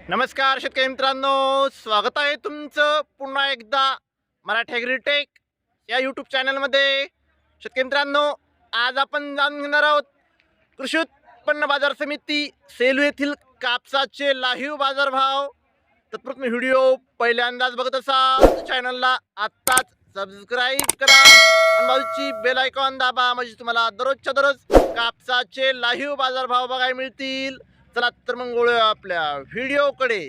नमस्कार शेतकरी मित्रांनो, स्वागत आहे तुमचं पुन्हा एकदा मराठी ॲग्रीटेक या यूट्यूब चॅनलमध्ये। शेतकरी मित्रांनो, आज आपण जाणून घेणार आहोत कृषी उत्पन्न बाजार समिती सेलू येथील कापसाचे लाईव्ह बाजारभाव। तत्पूर्वी व्हिडिओ पहिल्यांदाच बघत असाल चॅनलला आत्ताच सबस्क्राईब करा आणि बाजूची बेल आयकॉन दाबा, म्हणजे तुम्हाला दररोजच्या दररोज कापसाचे लाईव्ह बाजारभाव बघायला मिळतील। चला तर मग वळूया आपल्या व्हिडिओकडे।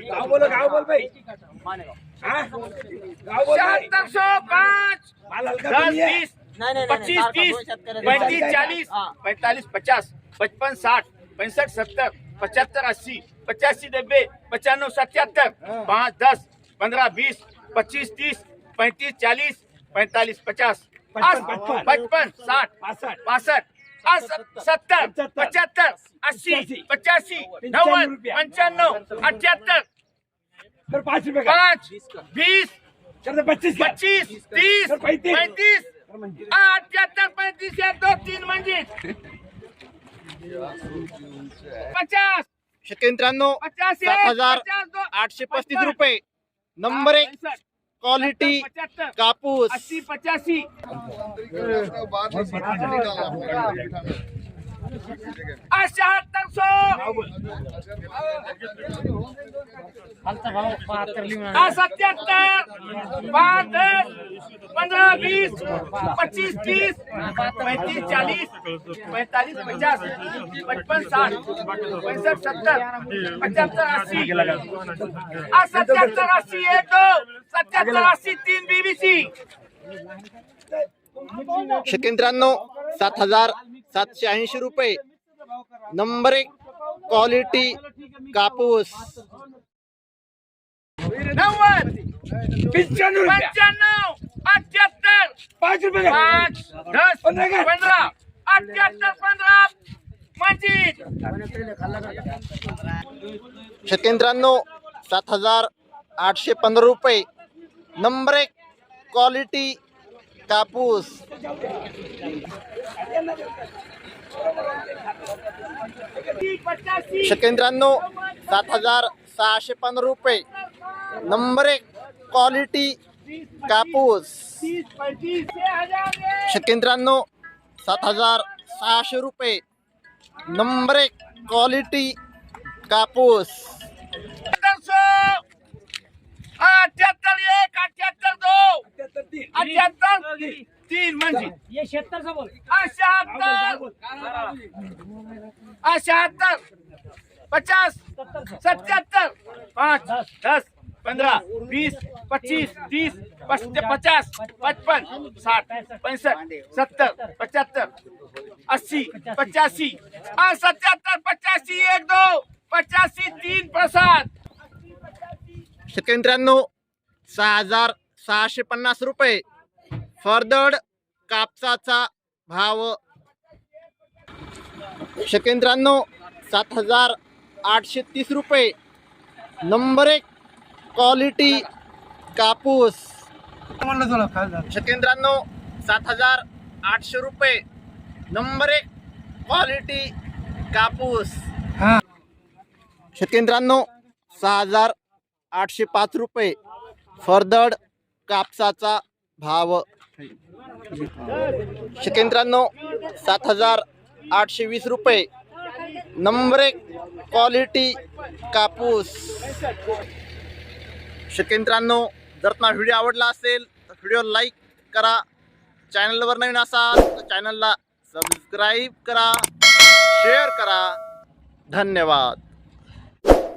गाव बोल भाई। 705 10 20 25 30 35 40 45 50 55 60 65 70 75 80 85 90 95 77 5 10 15 20 25 30 35 40 45 50 55 60 65 70 75 80 85 90 95 78 5 रुपये 5 20 25 25 30 35 78 35 या 2 3 म्हणजे 50 शेतकरी मित्रांनो, 85 7,835 रुपये नंबर 1 क्वालिटी कापूस। 80 85 शेतकरी मित्रांनो, 7,780 रुपये नंबर 1 क्वालिटी कापूस। 90 95 रुपये 95 78 5 रुपये 5 10 15 78 15 25 शेतकरी मित्रांनो, 7,815 रुपये नंबर 1 क्वालिटी कापूस। शेतकरी मित्रांनो, 7,615 रुपये नंबर 1 क्वालिटी कापूस। शेतकरी मित्रांनो, 7,600 रुपये नंबर 1 क्वालिटी कापूस। 3 म्हणजे 78 50 77 5 10 15 20 25 30 50 55 60 65 70 75 80 85 77 85 1 2 85 3 प्रसाद। शेतकरी मित्रांनो, 6,650 रुपये फरदड कापसाचा भाव। शेतकरी मित्रांनो, 7,830 रुपये नंबर 1 क्वालिटी कापूस। शेतकरी मित्रांनो, 7,800 रुपये नंबर 1 क्वालिटी कापूस। शेतकरी मित्रांनो, 6,805 रुपये फरदड कापसाचा भाव। शेतकरी मित्रांनो, 7,820 रुपये नंबर 1 क्वालिटी कापूस। शेतकरी मित्रांनो, जर तुम्हाला व्हिडिओ आवडला असेल तर व्हिडिओ लाईक करा, चॅनलवर नवीन असाल तर चॅनलला सबस्क्राईब करा, शेअर करा। धन्यवाद।